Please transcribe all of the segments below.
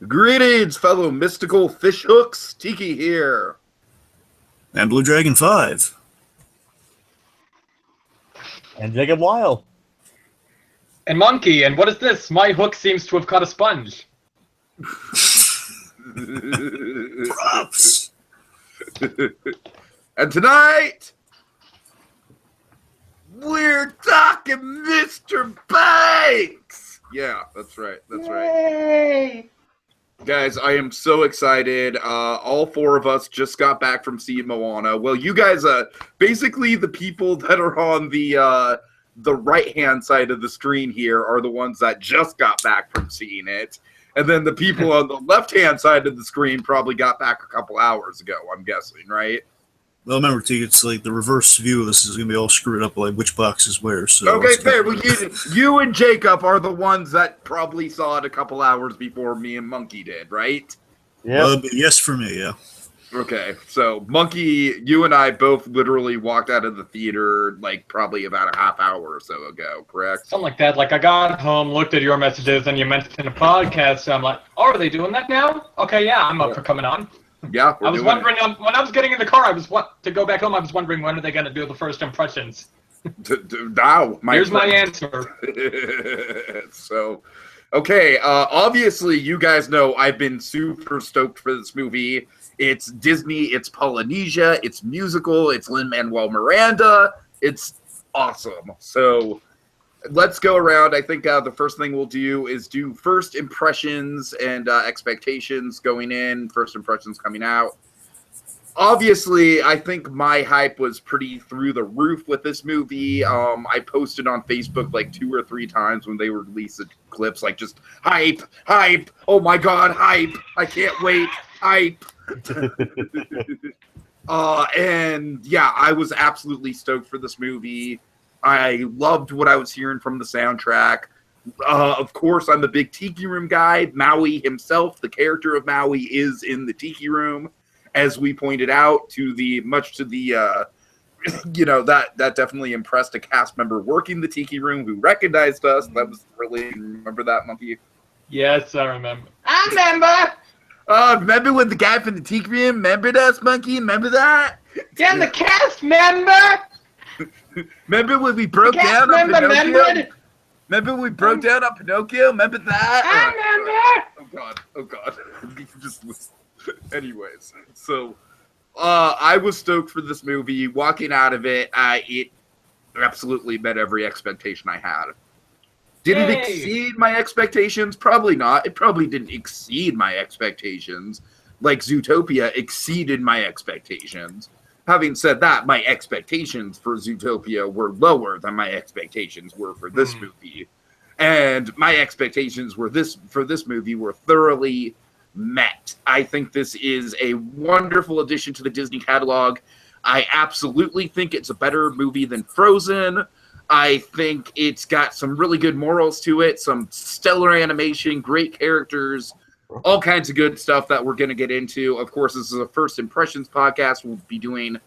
Greetings, fellow mystical fish hooks. Tiki here. And BlueDragonFive. And Jacob Wile. And Monkey, and what is this? My hook seems to have caught a sponge. Props. And tonight, we're talking Mr. Banks. Yeah, that's right. That's right. Yay! Guys, I am so excited. All four of us just got back from seeing Moana. Well, you guys, basically the people that are on the right-hand side of the screen here are the ones that just got back from seeing it. And then the people on the left-hand side of the screen probably got back a couple hours ago, I'm guessing, right? Well, remember, T, it's like the reverse view of this is going to be all screwed up, like which box is where. So okay, fair. Well, you and Jacob are the ones that probably saw it a couple hours before me and Monkey did, right? Yeah. Yes, for me, yeah. Okay, so Monkey, you and I both literally walked out of the theater like probably about a half hour or so ago, correct? Something like that. Like, I got home, looked at your messages, and you mentioned a podcast, so I'm like, oh, are they doing that now? Okay, yeah, I'm up for coming on. Yeah, I was wondering, when I was getting in the car, to go back home, I was wondering when are they going to do the first impressions? Now, Here's my answer. So, okay, obviously you guys know I've been super stoked for this movie. It's Disney, it's Polynesia, it's musical, it's Lin-Manuel Miranda. It's awesome. So let's go around. I think the first thing we'll do is do first impressions and expectations going in, first impressions coming out. Obviously, I think my hype was pretty through the roof with this movie. I posted on Facebook like 2 or 3 times when they released the clips, like just hype, hype, oh my god, hype, I can't wait, hype. And yeah, I was absolutely stoked for this movie. I loved what I was hearing from the soundtrack. Of course, I'm a big Tiki Room guy. Maui himself, the character of Maui, is in the Tiki Room, as we pointed out, much to the that definitely impressed a cast member working the Tiki Room who recognized us. That was really, remember that, Monkey? Yes, I remember. I remember! Remember when the guy from the Tiki Room remembered us, Monkey? Remember that? Yeah, the cast member! Remember when we broke down on Pinocchio? Remember when we broke down on Pinocchio? Remember that? I remember! Oh god. Just anyways, so I was stoked for this movie. Walking out of it, it absolutely met every expectation I had. Did it exceed my expectations? Probably not. It probably didn't exceed my expectations. Like Zootopia exceeded my expectations. Having said that, my expectations for Zootopia were lower than my expectations were for this movie. And my expectations for this movie were thoroughly met. I think this is a wonderful addition to the Disney catalog. I absolutely think it's a better movie than Frozen. I think it's got some really good morals to it, some stellar animation, great characters, all kinds of good stuff that we're going to get into. Of course, this is a first impressions podcast. We'll be doing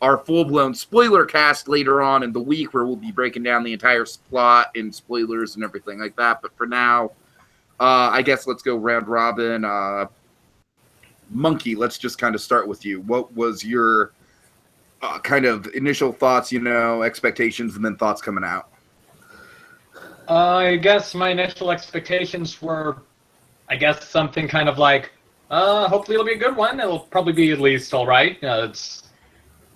our full-blown spoiler cast later on in the week where we'll be breaking down the entire plot and spoilers and everything like that. But for now, I guess let's go round robin. Monkey, let's just kind of start with you. What was your kind of initial thoughts, expectations, and then thoughts coming out? I guess my initial expectations were, something kind of like, hopefully it'll be a good one. It'll probably be at least all right. It's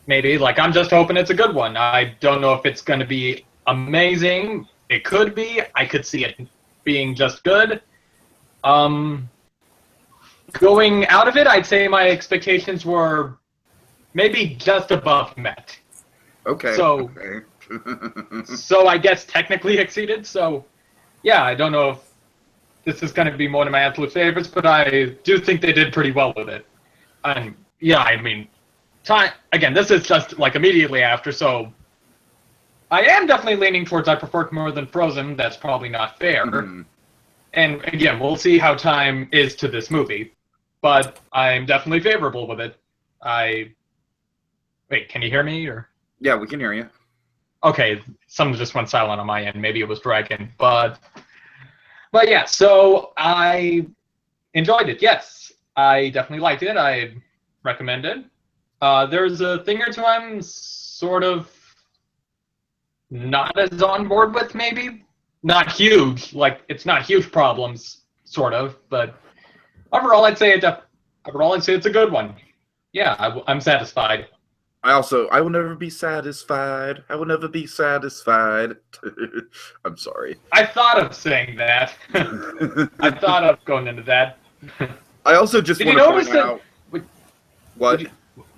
maybe, like, I'm just hoping it's a good one. I don't know if it's going to be amazing. It could be. I could see it being just good. Going out of it, I'd say my expectations were maybe just above met. Okay. So, so I guess technically exceeded. So, yeah, I don't know if this is going to be one of my absolute favorites, but I do think they did pretty well with it. And yeah, I mean, again, this is just like immediately after, so I am definitely leaning towards I prefer it more than Frozen. That's probably not fair. Mm-hmm. And again, we'll see how time is to this movie, but I'm definitely favorable with it. Wait, can you hear me? Or yeah, we can hear you. Okay, something just went silent on my end. Maybe it was Dragon, but yeah. So I enjoyed it. Yes, I definitely liked it. I recommend it. There's a thing or two I'm sort of not as on board with, maybe. Not huge, like it's not huge problems, sort of, but overall, I'd say it's a good one. Yeah, I'm satisfied. I will never be satisfied. I will never be satisfied. I'm sorry. I thought of saying that. I thought of going into that. I also just Did want you to notice point out. What?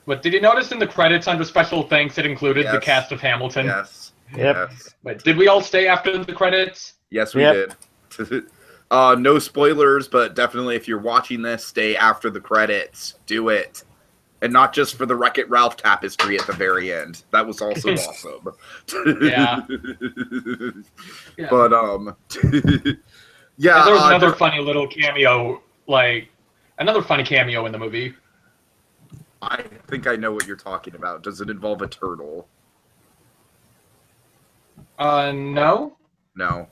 But did you notice in the credits under special thanks it included the Yes. cast of Hamilton? Yes. Yep. Yes. But did we all stay after the credits? Yes, we Yep. did. No spoilers, but definitely if you're watching this, stay after the credits. Do it. And not just for the Wreck-It Ralph tapestry at the very end. That was also awesome. Yeah. Yeah. But, yeah. And there was another funny little cameo, another funny cameo in the movie. I think I know what you're talking about. Does it involve a turtle? No. No.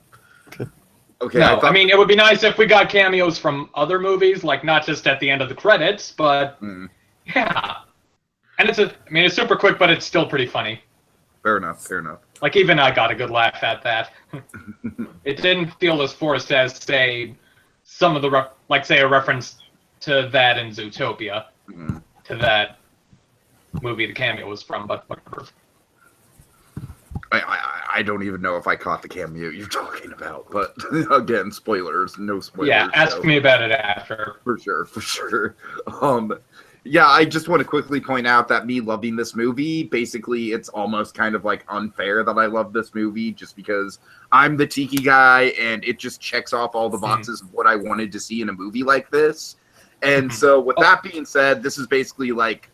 Okay. No, I mean, it would be nice if we got cameos from other movies, like not just at the end of the credits, but yeah. And it's super quick, but it's still pretty funny. Fair enough. Fair enough. Like, even I got a good laugh at that. It didn't feel as forced as, say, some of the, say, a reference to that in Zootopia, to that movie the cameo was from, but whatever. I don't even know if I caught the cameo you're talking about, but again, spoilers, no spoilers. Yeah, ask me about it after. For sure. Yeah, I just want to quickly point out that me loving this movie, basically, it's almost kind of like unfair that I love this movie just because I'm the Tiki guy and it just checks off all the boxes of what I wanted to see in a movie like this. And so with that being said, this is basically like,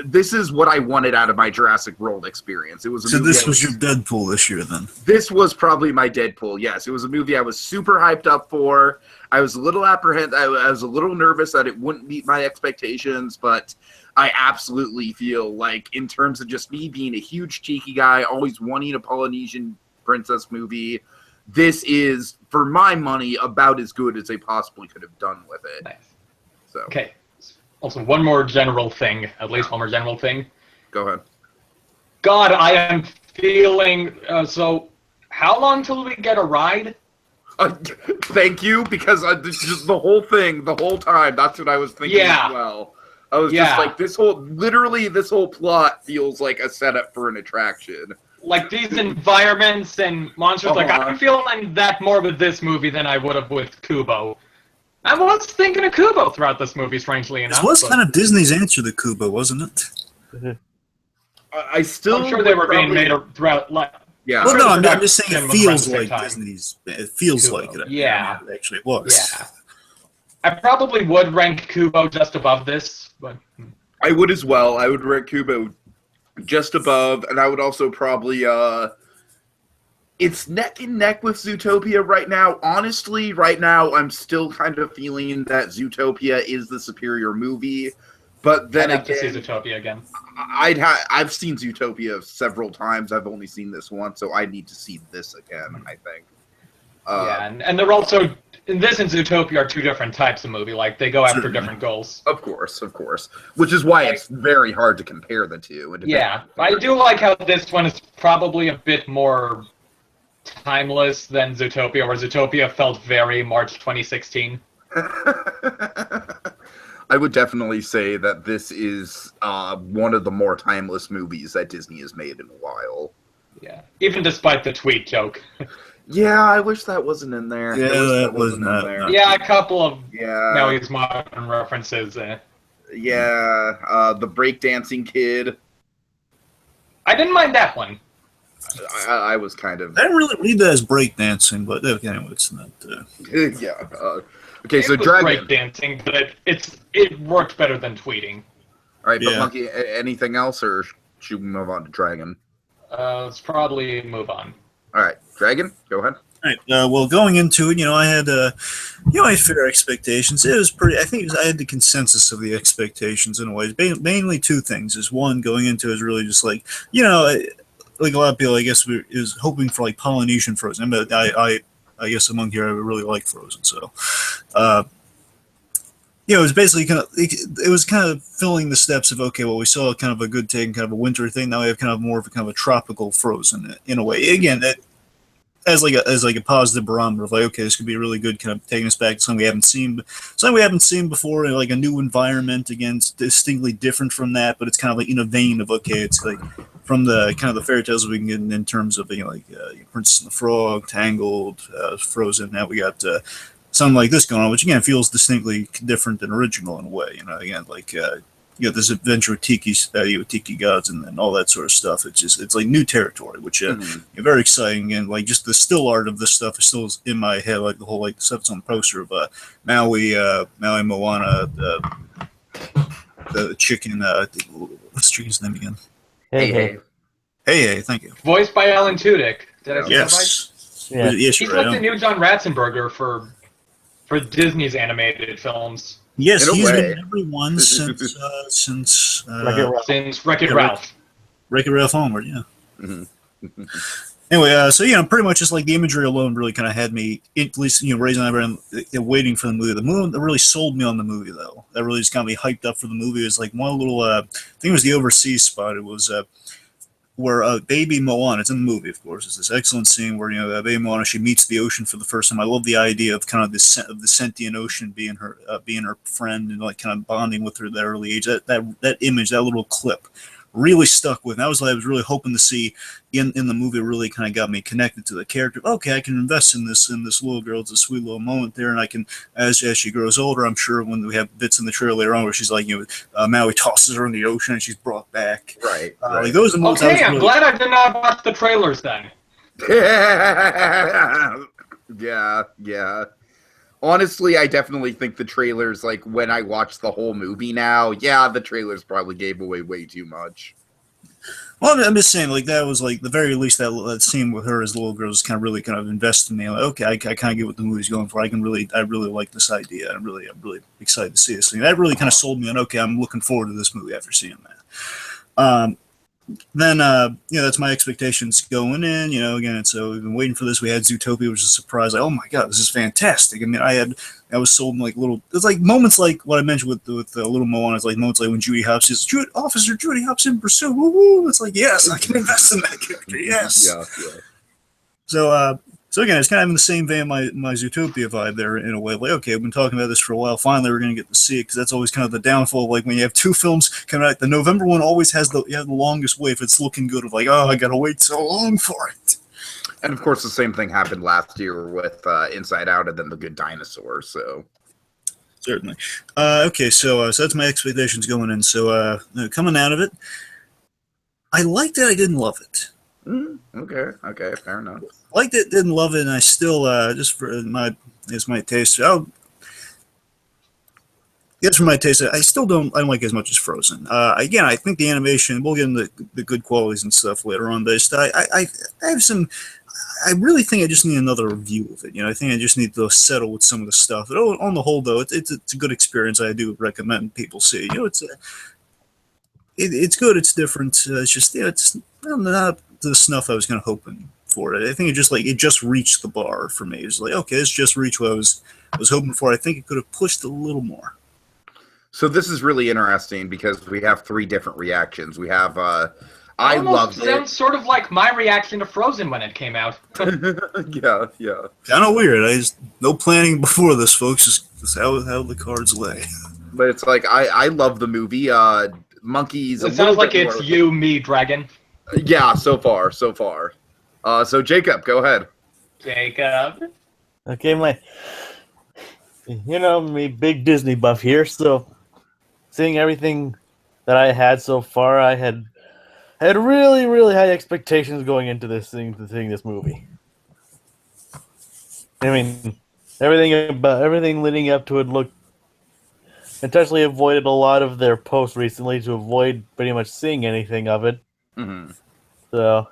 this is what I wanted out of my Jurassic World experience. It was a So movie this was your Deadpool this year, then? This was probably my Deadpool, yes. It was a movie I was super hyped up for. I was a little apprehensive. I was a little nervous that it wouldn't meet my expectations, but I absolutely feel like in terms of just me being a huge Tiki guy, always wanting a Polynesian princess movie, this is, for my money, about as good as they possibly could have done with it. Nice. So. Okay. Also, one more general thing. At least one more general thing. Go ahead. God, I am feeling... so, how long till we get a ride? Thank you, because just the whole thing, the whole time, that's what I was thinking as well. I was just like, this whole plot feels like a setup for an attraction. Like, these environments and monsters, like, I'm feeling that more with this movie than I would have with Kubo. I was thinking of Kubo throughout this movie, strangely enough. It was kind of Disney's answer to Kubo, wasn't it? I'm sure they were being made throughout, yeah. Well, no, I'm just saying it feels around the like same time. Disney's. It feels Kubo. like it. Yeah. It actually was. Yeah. I probably would rank Kubo just above this, but... I would as well. I would rank Kubo just above, and I would also probably, it's neck and neck with Zootopia right now. Honestly, right now, I'm still kind of feeling that Zootopia is the superior movie. But then I'd have again, to see Zootopia again. I've seen Zootopia several times. I've only seen this once, so I need to see this again, I think. Yeah, and they're also... This and Zootopia are two different types of movie. Like, they go after different goals. Of course. Which is why it's very hard to compare the two. Yeah, I do like how this one is probably a bit more timeless than Zootopia, where Zootopia felt very March 2016. I would definitely say that this is one of the more timeless movies that Disney has made in a while. Yeah, even despite the tweet joke. Yeah, I wish that wasn't in there. Yeah, that wasn't in there. Yeah, a couple of Yeah. Nelly's modern references. Yeah, the breakdancing kid. I didn't mind that one. I was kind of... I didn't really read that as breakdancing, but anyway, it's not. yeah. Okay, so it was Dragon. breakdancing, but it worked better than tweeting. All right, but Yeah. Monkey, anything else, or should we move on to Dragon? Let's probably move on. All right, Dragon, go ahead. All right. Well, going into it, I had, I had fair expectations. It was pretty. I think I had the consensus of the expectations in a way. Mainly two things. Is one, going into it is really just like, like a lot of people, I guess, is hoping for like Polynesian Frozen. But I guess among here, I really like Frozen. So, it was basically it was kind of filling the steps of, okay, well, we saw kind of a good take and kind of a winter thing. Now we have kind of more of a kind of a tropical Frozen in a way. Again, that as like a positive barometer of like, okay, this could be really good, kind of taking us back to something we haven't seen before, and like a new environment. Again, it's distinctly different from that, but it's kind of like in a vein of, okay, it's like from the kind of the fairy tales we can get in terms of Princess and the Frog, Tangled, Frozen. Now we got something like this going on, which again feels distinctly different and original in a way. Again, like you got this adventure with Tiki, with Tiki gods and all that sort of stuff. It's like new territory, which very exciting. And like just the still art of this stuff is still in my head, like the whole like the stuff that's on the poster of Maui, Moana, the chicken. What's the chicken's name again? Hey, thank you. Voiced by Alan Tudyk. Did I say that right? Yes. Yeah. Yes, he's like the new John Ratzenberger for Disney's animated films. Yes, he's been in every one since Wreck-It Ralph. Wreck-It Ralph onward, yeah. Mm-hmm. Anyway, so pretty much just like the imagery alone really kind of had me at least raising my eyebrow and waiting for the movie. The movie that really sold me on the movie though. That really just got me hyped up for the movie. It was like one little I think it was the overseas spot. It was where baby Moana, it's in the movie, of course, it's this excellent scene where baby Moana, she meets the ocean for the first time. I love the idea of kind of the sentient ocean being her friend and like kind of bonding with her at that early age. That image, that little clip, really stuck with me. That was what I was really hoping to see in the movie. Really kind of got me connected to the character. Okay, I can invest in this little girl. It's a sweet little moment there, and I can as she grows older. I'm sure when we have bits in the trailer later on where she's like Maui tosses her in the ocean and she's brought back. Right. Like those are the moments. Okay, I'm glad I did not watch the trailers then. Yeah. Honestly, I definitely think the trailers, like, when I watch the whole movie now, the trailers probably gave away way too much. Well, I'm just saying, like, that was, like, the very least that scene with her as a little girl was kind of invested in me. Like, okay, I kind of get what the movie's going for. I really like this idea. I'm really excited to see this thing. That really kind of sold me on, okay, I'm looking forward to this movie after seeing that. Then that's my expectations going in. Again, so we've been waiting for this. We had Zootopia, which was a surprise. Like, oh my god, this is fantastic. I mean, I was sold in like little. It's like moments like what I mentioned with little Moana. It's like moments like when Judy Hopps is Officer Judy Hopps in pursuit. Woo woo! It's like yes, I can invest in that character. Yes. Yeah. So again, it's kind of in the same vein, my Zootopia vibe there in a way. Like, okay, we've been talking about this for a while. Finally, we're going to get to see it because that's always kind of the downfall. Like when you have two films coming out, the November one always has the longest wait if it's looking good. Of like, oh, I got to wait so long for it. And of course, the same thing happened last year with Inside Out and then The Good Dinosaur. So certainly, okay. So that's my expectations going in. So coming out of it, I liked it. I didn't love it. Okay, fair enough. Liked it, didn't love it, and I still just for my taste. For my taste, I still don't like it as much as Frozen. Again, I think the animation. We'll get into the good qualities and stuff later on, but I have some. I really think I just need another review of it. I think I just need to settle with some of the stuff. But on the whole, though, it's a good experience. I do recommend people see. It's good. It's different. It's just it's not the snuff I was kind of hoping for it. I think it just reached the bar for me. It was like, okay, it's just reached what I was hoping for. I think it could have pushed a little more. So this is really interesting because we have three different reactions. We have I loved it. Sounds sort of like my reaction to Frozen when it came out. Yeah. Kind of weird. I just no planning before this, folks. Just how the cards lay. But it's like I love the movie. Monkeys. It sounds like it's you, me, dragon. Yeah, so far. So Jacob, go ahead. Jacob. Okay, me, big Disney buff here. So, seeing everything that I had so far, I had really, really high expectations going into this movie. I mean, everything leading up to it looked. Intentionally avoided a lot of their posts recently to avoid pretty much seeing anything of it. Mm-hmm. So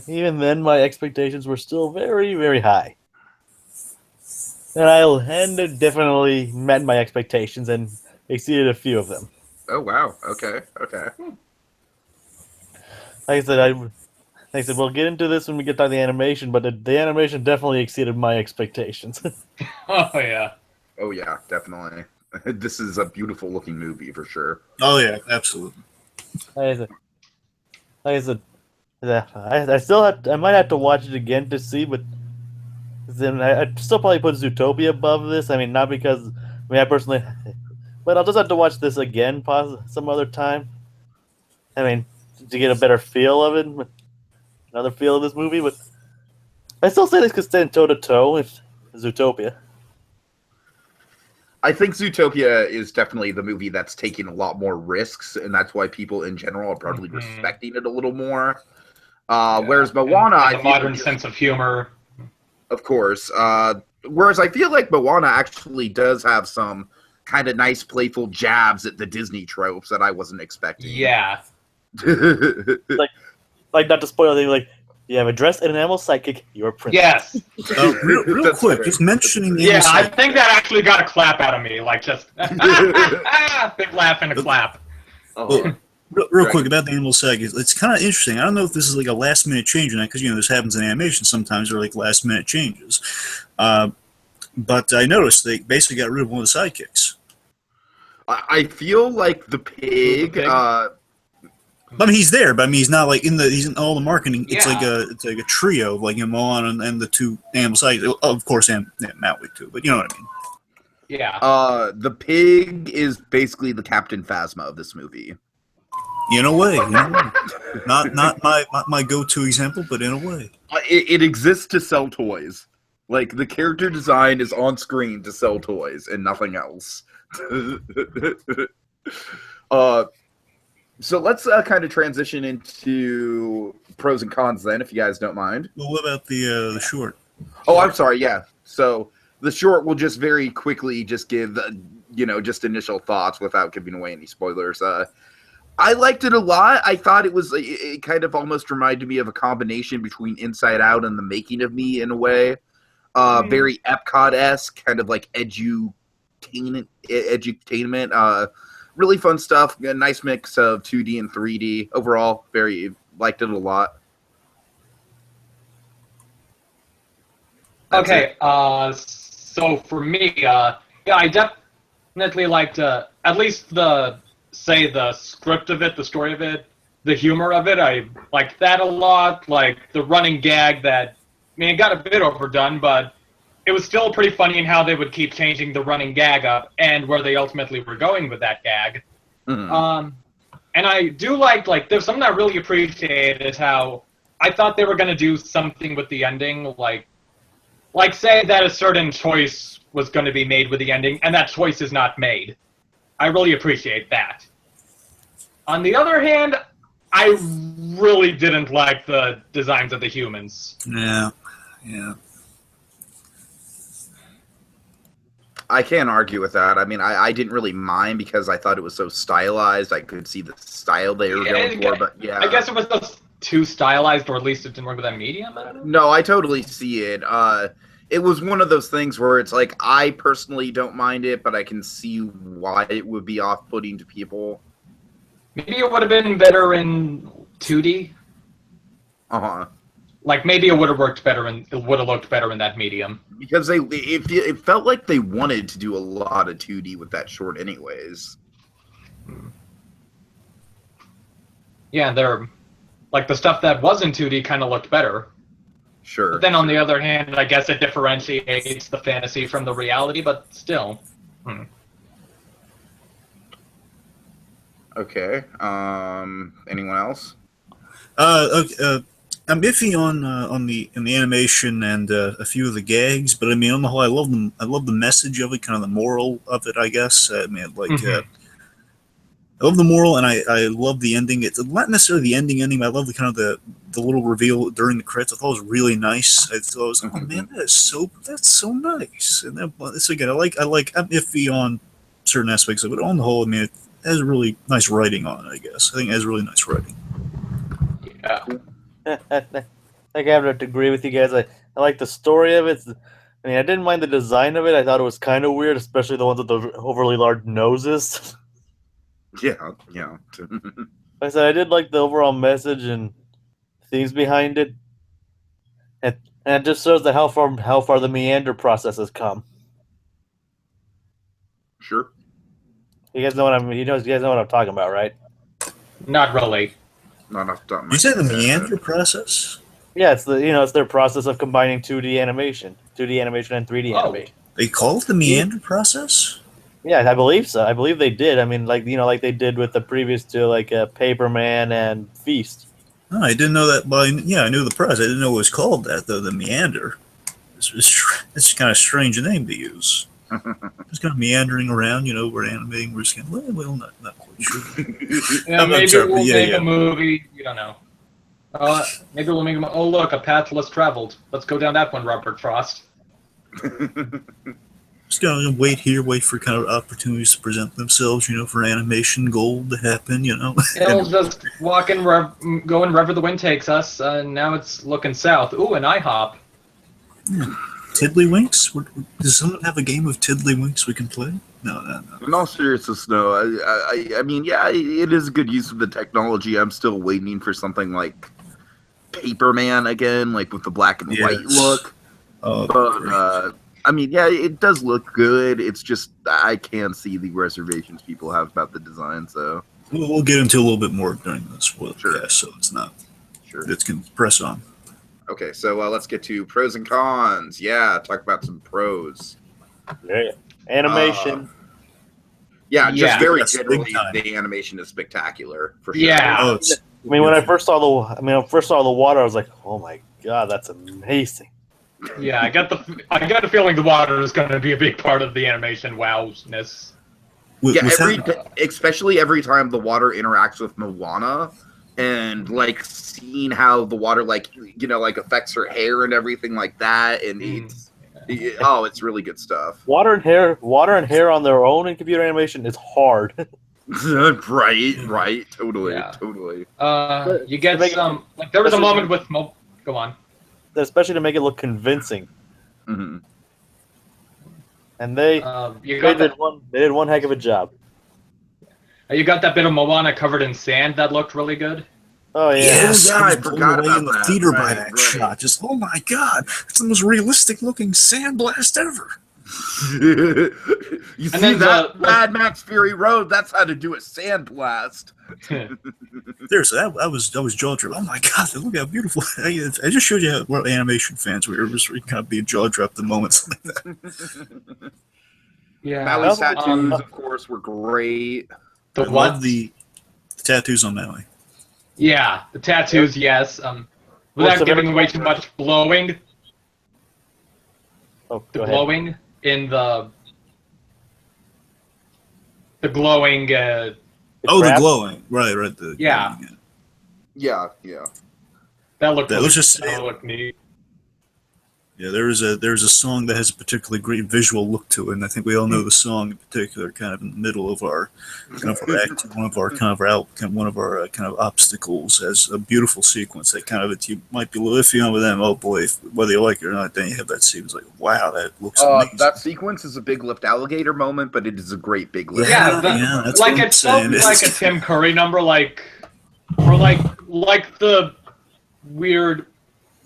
even then, my expectations were still very, very high, and it definitely met my expectations and exceeded a few of them. Oh wow! Okay. Like I said, we'll get into this when we get to the animation, but the animation definitely exceeded my expectations. Oh yeah. Oh yeah, definitely. This is a beautiful looking movie for sure. Oh yeah, absolutely. Like I said, yeah, I still I might have to watch it again to see, but then I'd still probably put Zootopia above this. I mean, not because I personally, but I'll just have to watch this again, some other time. I mean, to get a better feel of it, another feel of this movie. But I still say this could stand toe to toe with Zootopia. I think Zootopia is definitely the movie that's taking a lot more risks, and that's why people in general are probably respecting it a little more. Whereas Moana, and I the feel modern sense of humor. of course. Whereas I feel like Moana actually does have some kind of nice, playful jabs at the Disney tropes that I wasn't expecting. Yeah. Like not to spoil anything, like you have a dress and an animal sidekick, you're a prince. Yes. Real That's quick, fair. just mentioning the Yeah, animal I side- think that actually got a clap out of me. Like just big laugh and a clap. Oh, Real quick about the animal side, it's kind of interesting. I don't know if this is like a last minute change or not, because this happens in animation sometimes. They're like last minute changes, but I noticed they basically got rid of one of the sidekicks. I feel like the pig. pig? I mean, he's there, but I mean, he's not like he's in all the marketing. It's Yeah. like a trio, like Moana and the two animal sidekicks. Of course, and Maui too. But you know what I mean. Yeah. The pig is basically the Captain Phasma of this movie. In a way, not my go-to example, but in a way. It exists to sell toys. Like, the character design is on screen to sell toys and nothing else. So let's kind of transition into pros and cons then, if you guys don't mind. Well, what about the short? Oh, I'm sorry, yeah. So the short will just very quickly just give, just initial thoughts without giving away any spoilers. I liked it a lot. I thought it kind of almost reminded me of a combination between Inside Out and The Making of Me in a way. Very Epcot-esque, kind of like edutainment. Really fun stuff. A nice mix of 2D and 3D. Overall, liked it a lot. That's Okay. it. So for me, yeah, I definitely liked at least the script of it, the story of it, the humor of it. I liked that a lot. Like the running gag that, it got a bit overdone, but it was still pretty funny in how they would keep changing the running gag up and where they ultimately were going with that gag. Mhm. And I do like there's something I really appreciate is how I thought they were going to do something with the ending, like say that a certain choice was going to be made with the ending, and that choice is not made. I really appreciate that. On the other hand, I really didn't like the designs of the humans. Yeah. I can't argue with that. I mean, I didn't really mind because I thought it was so stylized. I could see the style they were going for, but yeah. I guess it was just too stylized, or at least it didn't work with that medium. I don't know. No, I totally see it. It was one of those things where it's like, I personally don't mind it, but I can see why it would be off-putting to people. Maybe it would have been better in 2D. Uh-huh. Like maybe it would have worked better and it would have looked better in that medium. Because it felt like they wanted to do a lot of 2D with that short anyways. Yeah, they're like the stuff that was in 2D kind of looked better. Sure. But then on the other hand, I guess it differentiates the fantasy from the reality, but still. Okay. Anyone else? Okay, I'm iffy on the animation and a few of the gags, but I mean, on the whole, I love them. I love the message of it, kind of the moral of it, I guess. I mean, I love the moral, and I love the ending. It's not necessarily the ending, but I love the kind of the little reveal during the credits. I thought it was really nice. I thought it was, oh man, that's so nice. And that's again, I'm iffy on certain aspects of it. On the whole, I mean, it has really nice writing on it. I guess I think it has really nice writing. Yeah. I think I have to agree with you guys. I like the story of it. I mean, I didn't mind the design of it. I thought it was kind of weird, especially the ones with the overly large noses. Yeah. Like I said, I did like the overall message and themes behind it, and it just shows that how far the meander process has come. Sure. You guys know what I'm. You guys know what I'm talking about, right? Not really. Not off the top of my You said the head. meander process? Yeah, it's their process of combining 2D animation and 3D Oh. animation. They call it the meander process? Yeah, I believe so. I believe they did. I mean, like like they did with the previous two, like Paperman and Feast. Oh, I didn't know that. But yeah, I knew the process. I didn't know it was called that, though. The meander. It's kind of a strange name to use. Just kind of meandering around, we're animating. We're just kind of, well, not quite sure. Yeah, I'm maybe sorry, we'll yeah, make yeah. a movie. We don't know. Maybe we'll make a oh, look, a path less traveled. Let's go down that one, Robert Frost. Just gonna wait for kind of opportunities to present themselves, for animation gold to happen, It'll just going wherever the wind takes us. Now it's looking south. Ooh, an IHOP. Tiddlywinks? Does someone have a game of Tiddlywinks we can play? No. In all seriousness, no. I mean, yeah, it is a good use of the technology. I'm still waiting for something like Paperman again, like with the black and white look. But I mean, yeah, it does look good. It's just I can see the reservations people have about the design. So we'll get into a little bit more during this. Sure. Yeah, so it's not. Sure. Let's press on. Okay, so let's get to pros and cons. Yeah, talk about some pros. Yeah. Animation. Yeah, just Yeah. very That's generally, big time. the animation is spectacular for sure. Yeah. I mean, when I first saw the water, I was like, "Oh my god, that's amazing!" Yeah, I got the feeling the water is going to be a big part of the animation wowness. Especially every time the water interacts with Moana, and like seeing how the water like affects her hair and everything like that, and it's really good stuff. Water and hair on their own in computer animation is hard. right, totally. You get some like there was a moment with go on. Especially to make it look convincing. Mm-hmm. And they did one heck of a job. You got that bit of Moana covered in sand that looked really good. Oh yeah, Yes, I I was forgot blown away about in the that. theater by Right, that right. shot. Just oh my god, it's the most realistic looking sandblast ever. You see then uh, that Mad Max Fury Road? That's how to do a sandblast. Seriously, I was jaw dropped. Oh my god, look how beautiful! I just showed you what animation fans we were. Just kind of being jaw dropped at moments like that. Yeah. Maui's tattoos, of course, were great. The I what? love the tattoos on Maui. Yeah, the tattoos, yes. Without giving away too much, glowing. Oh, The go ahead. glowing in the glowing. The crab? glowing, right? Yeah. Glowing, Yeah. That looked. Let's just say- that looked neat. Yeah, there's a song that has a particularly great visual look to it, and I think we all know the song in particular, kind of in the middle of our act, one of our kind of obstacles, as a beautiful sequence that kind of you might be a little iffy on with them. Oh boy, whether you like it or not, then you have that sequence like, wow, that looks amazing. That sequence is a big lift alligator moment, but it is a great big lift. Yeah, that's like what I'm it felt saying. like a Tim Curry number, or like the weird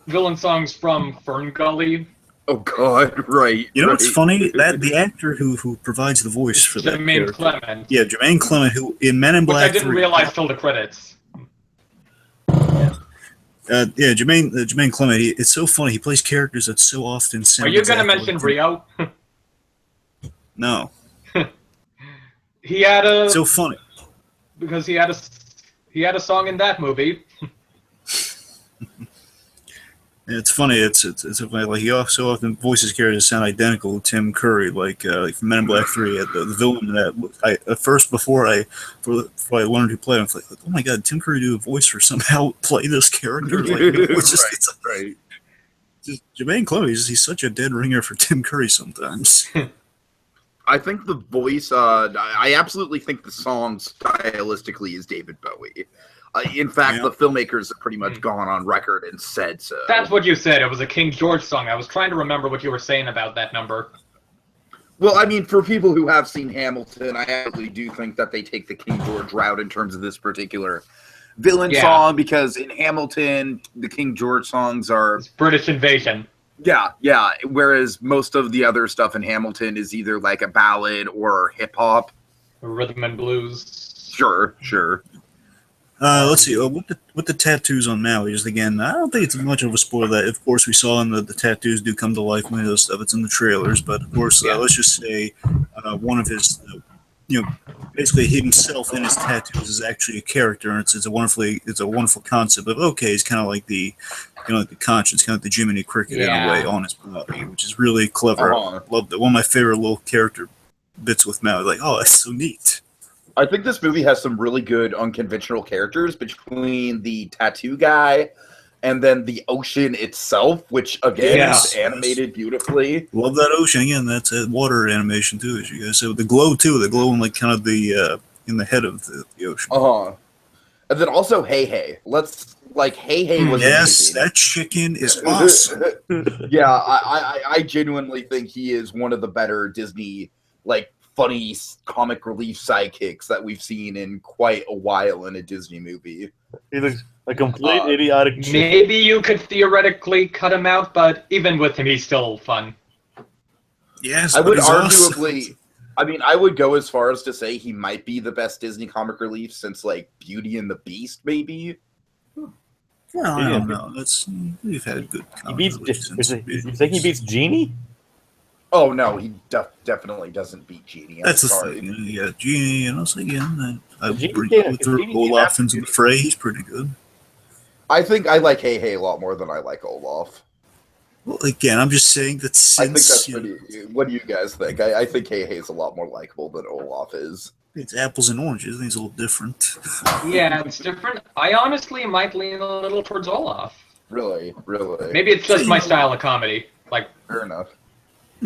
villain songs from Fern Gully. Oh God, right. You know right. what's funny? That the actor who provides the voice for that Jermaine character, Clement. yeah, Jermaine Clement, who in Men in Which Black I didn't 3, realize till the credits. Jermaine Clement. It's so funny. He plays characters that so often sound. Are you going to exactly mention like Rio? No, He had a so funny. because he had a song in that movie. It's funny. It's like he so often voices characters sound identical to Tim Curry, like from Men in Black 3. The villain in that. At first, before I learned who played him, I was like, oh my god, Tim Curry do a voice or somehow play this character? Like, Right. Just Jermaine Clement. He's such a dead ringer for Tim Curry sometimes. I think the voice. I absolutely think the song stylistically is David Bowie. In fact, the filmmakers have pretty much gone on record and said so. That's what you said. It was a King George song. I was trying to remember what you were saying about that number. Well, I mean, for people who have seen Hamilton, I actually do think that they take the King George route in terms of this particular villain song, because in Hamilton, the King George songs are It's British Invasion. Yeah. Whereas most of the other stuff in Hamilton is either like a ballad or hip hop. Rhythm and blues. Sure. Let's see. With the tattoos on Maui, just again, I don't think it's much of a spoiler. That of course we saw in the tattoos do come to life. Many of those stuff it's in the trailers, but of course, let's just say one of his, basically himself in his tattoos is actually a character, and it's a wonderful concept of he's kind of like the like the conscience, kind of like the Jiminy Cricket in a way on his body, which is really clever. I love that. One of my favorite little character bits with Maui, like that's so neat. I think this movie has some really good unconventional characters between the tattoo guy and then the ocean itself, which again is animated beautifully. Love that ocean. Again, that's water animation too, as you guys said. The glow too. The glow in like kind of the in the head of the ocean. And then also Hey. Hey was amazing. That chicken is awesome. Yeah, I genuinely think he is one of the better Disney funny comic relief sidekicks that we've seen in quite a while in a Disney movie. He looks a complete idiotic chicken. Maybe you could theoretically cut him out, but even with him, he's still fun. Yes, I would arguably. Awesome. I mean, I would go as far as to say he might be the best Disney comic relief since Beauty and the Beast, maybe. Well, I don't know. We've had good. You think he beats Genie? Oh no, he definitely doesn't beat Genie. That's the thing. Yeah, Genie, and also again, I would throw Olaf into the fray. He's pretty good. I think I like Hey a lot more than I like Olaf. Well, again, I'm just saying that since... I think that's pretty... What do you guys think? I think Hey is a lot more likable than Olaf is. It's apples and oranges. I think it's a little different. Yeah, it's different. I honestly might lean a little towards Olaf. Really? Maybe it's just my style of comedy. Fair enough.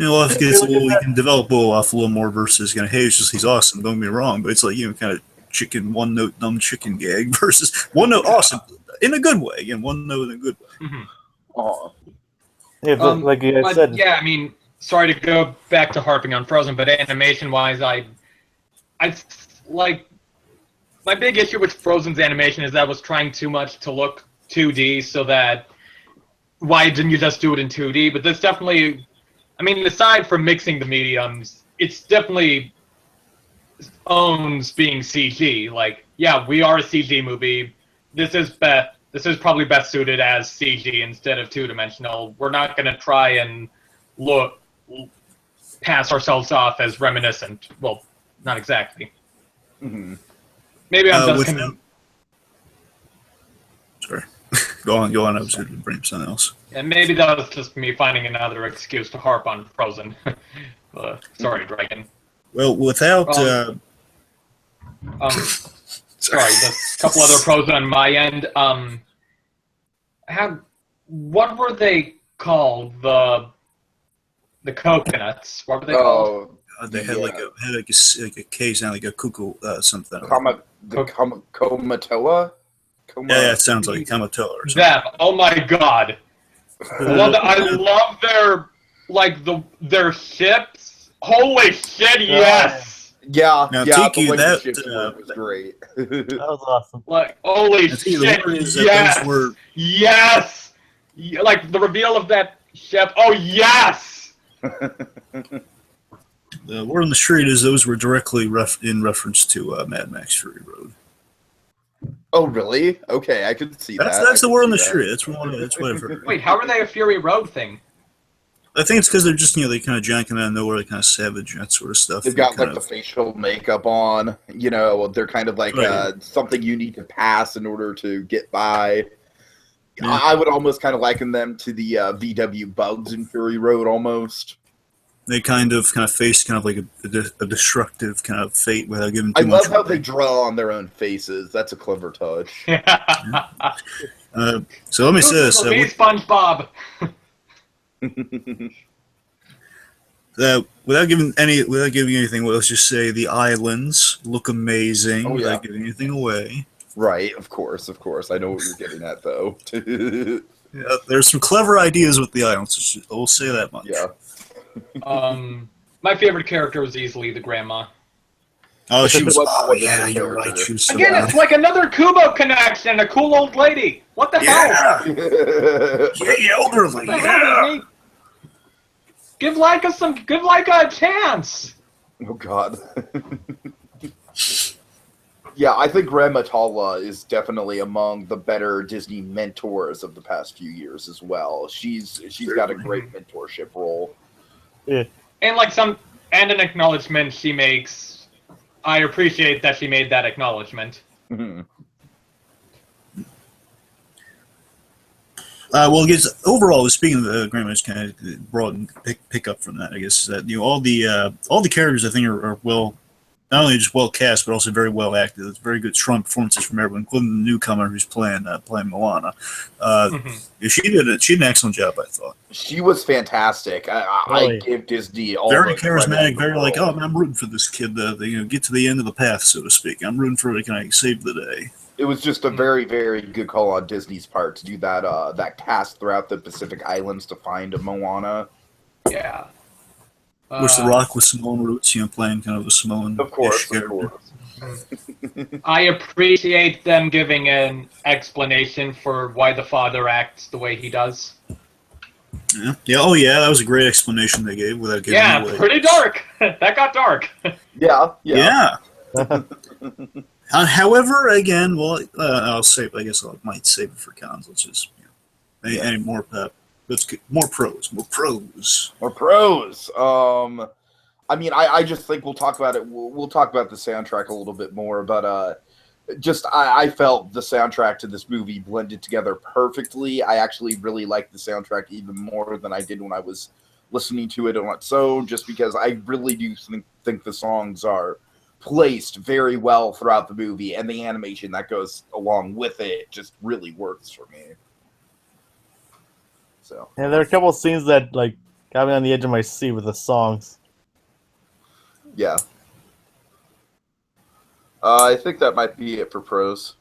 Olaf gets you can develop Olaf a little more versus he's awesome, don't get me wrong, but it's kind of chicken, one note dumb chicken gag versus one note awesome in a good way. Again, one note in a good way. Mm-hmm. Yeah, but like I said, yeah, I mean, sorry to go back to harping on Frozen, but animation-wise, I my big issue with Frozen's animation is that it was trying too much to look 2D, so that why didn't you just do it in 2D? But this definitely, I mean, aside from mixing the mediums, it's definitely owns being CG. Yeah, we are a CG movie. This is probably best suited as CG instead of two-dimensional. We're not going to try and pass ourselves off as reminiscent. Well, not exactly. Mm-hmm. Maybe I'm just Sorry. Go on. I was going to bring up something else. And maybe that was just me finding another excuse to harp on Frozen. Sorry, Dragon. Well, without... sorry, just a couple other pros on my end. What were they called? The coconuts. What were they called? They had like a case and like a cuckoo something. Komatoa? Yeah, it sounds like Kamatoa or something. Them. Oh my god. I love their ships. Holy shit, yes! Yeah, now, yeah, Tiki, that was great. That was awesome. Holy shit, yes! Yes! The reveal of that ship. Oh, yes! The word on the street is those were directly in reference to Mad Max Fury Road. Oh, really? Okay, I could see that. That's the word on the street. That's what I've heard. Wait, how are they a Fury Road thing? I think it's because they're just, they kind of giant out of nowhere, they kind of savage, that sort of stuff. They've got, the facial makeup on. They're kind of like something you need to pass in order to get by. Yeah. I would almost kind of liken them to the VW bugs in Fury Road, almost. They kind of face kind of like a destructive kind of fate without giving too much. I love how they draw on their own faces. That's a clever touch. So let me say this. SpongeBob. Without giving anything, let's just say the islands look amazing without giving anything away. Right, of course. I know what you're getting at, though. Yeah, there's some clever ideas with the islands. We'll say that much. Yeah. My favorite character was easily the grandma. Oh, she was. Oh, yeah, you're right. She was so Again, it's like another Kubo connection. A cool old lady. What the hell? Yeah, elderly. Yeah. Give Laika a chance. Oh God. Yeah, I think Ramatala is definitely among the better Disney mentors of the past few years as well. She's got a great mentorship role. Yeah. And an acknowledgement she makes. I appreciate that she made that acknowledgement. Mhm. Well, I guess overall, speaking of the Grandma, just kind of broad and pick up from that. I guess that all the characters I think are well, not only just well cast, but also very well acted. It's very good, strong performances from everyone, including the newcomer who's playing Moana. She did an excellent job, I thought. She was fantastic. I give Disney all very the credit charismatic, in the very world. like, oh, I'm rooting for this kid to get to the end of the path, so to speak. I'm rooting for her to kind of save the day. It was just a very, very good call on Disney's part to do that cast throughout the Pacific Islands to find a Moana. Yeah. Which The Rock with Samoan roots, playing kind of a Samoan. Of course. I appreciate them giving an explanation for why the father acts the way he does. Yeah. Oh, yeah. That was a great explanation they gave without giving it away. Pretty dark. That got dark. Yeah. However, again, well, I'll save. I guess I might save it for cons. Let's just any more. Let's get more pros. More pros. I mean, I just think we'll talk about it. We'll talk about the soundtrack a little bit more, but I felt the soundtrack to this movie blended together perfectly. I actually really liked the soundtrack even more than I did when I was listening to it on its own, just because I really do think the songs are placed very well throughout the movie, and the animation that goes along with it just really works for me. So Yeah, there are a couple of scenes that got me on the edge of my seat with the songs. yeah. I think that might be it for pros.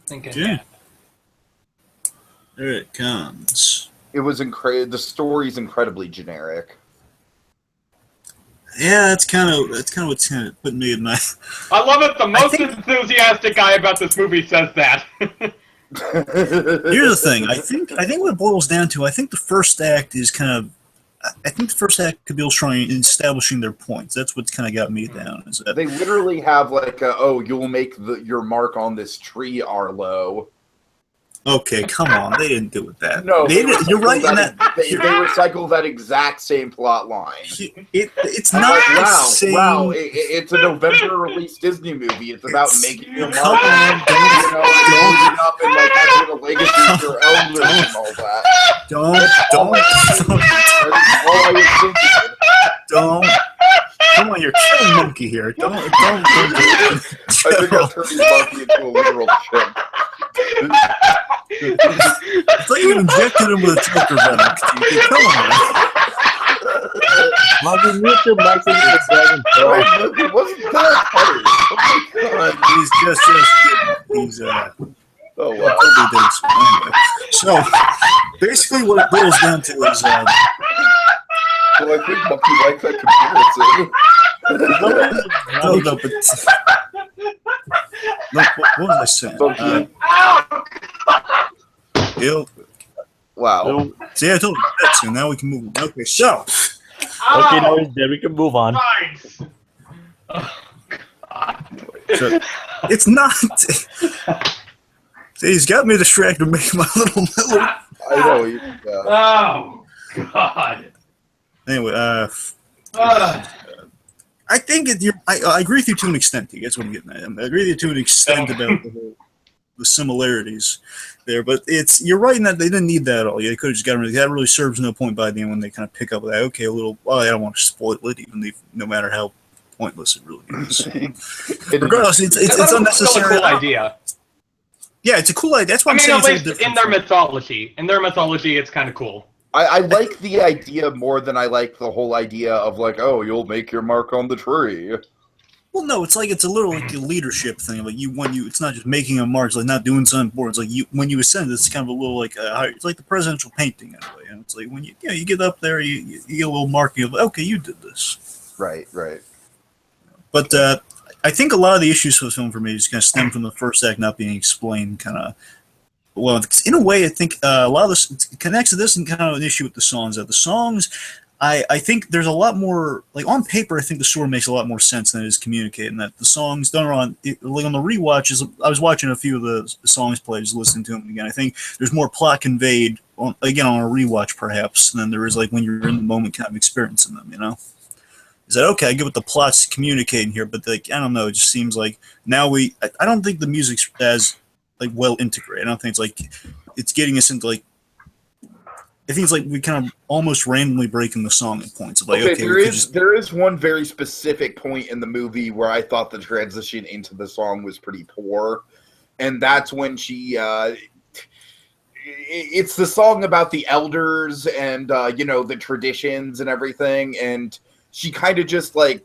Yeah. There it comes. It was the story's incredibly generic. Yeah, that's kind of what's kind of putting me in my. I love it. The most enthusiastic guy about this movie says that. Here's the thing. I think what it boils down to. I think the first act is kind of. I think the first act could be strong in establishing their points. That's what's kind of got me down. Is that they literally have you'll make your mark on this tree, Arlo. Okay, come on. They didn't do it that. No, you're right in that. They recycle that exact same plot line. It's not the same. Wow, it's a November release Disney movie. It's about making your mark. Come on, Moving up and having a legacy of your elders and all that. Don't. Come on, you're killing monkey here. Don't. I think I turned this monkey into a literal chimp. It's like you injected him with a ticker venom. Come on, man. Monkey, mute your mic so you can Dragon. It wasn't that hard. Oh my God. He's Oh wow. Anyway. So basically, what it boils down to is. Well, I think Monkey likes that comparison. No, but what was I saying? Wow. See, I told you that, so now we can move on. Okay, so. Okay, now he's dead. We can move on. Nice. Oh, God. So, it's not. See, he's got me distracted making my little. I know. Oh, God. Anyway, I think I agree with you to an extent. That's what I'm getting at. I agree with you to an extent about the similarities there, but you're right in that they didn't need that at all. They could have just gotten rid of it. That really serves no point by the end when they kind of pick up that. Okay, I don't want to spoil it, even no matter how pointless it really is. Regardless, it's unnecessary. Still a cool idea. Yeah, it's a cool idea. That's what I'm saying. At least in their mythology. In their mythology, it's kind of cool. I like the idea more than I like the whole idea of you'll make your mark on the tree. Well, no, it's a little a leadership thing. It's not just making a mark, it's not doing something important. It's when you ascend, it's kind of a little it's like the presidential painting in a way. And it's like when you get up there, you get a little mark, you're like, okay, you did this. Right. But I think a lot of the issues for the film for me just kind of stem from the first act not being explained kind of well, in a way, I think a lot of this connects to this and kind of an issue with the songs. That the songs, I think there's a lot more, like on paper, I think the story makes a lot more sense than it is communicated. And that the songs done like on the rewatches, I was watching a few of the songs played, just listening to them again. I think there's more plot conveyed on a rewatch perhaps than there is like when you're in the moment kind of experiencing them. Is that okay? I get what the plot's communicating here, but like I don't know, it just seems like now I don't think the music's as like well integrated. I don't think it's like it's getting us into like. I think it's like we kind of almost randomly breaking the song at points of like okay, there is one very specific point in the movie where I thought the transition into the song was pretty poor, and that's when she it's the song about the elders and the traditions and everything, and she kind of just like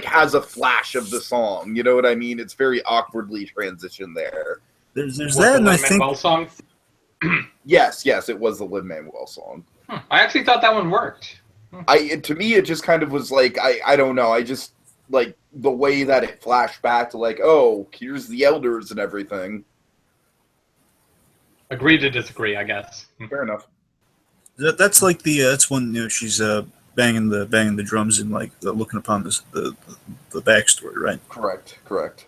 has a flash of the song, you know what I mean? It's very awkwardly transitioned there. There's that, and I think song. Yes, it was the Lin-Manuel song. I actually thought that one worked. To me, it just kind of was like, I don't know. I just, like, the way that it flashed back to, like, oh, here's the elders and everything. Agree to disagree, I guess. Fair enough. That's like that's when, she's banging the drums and, like, looking upon the backstory, right? Correct.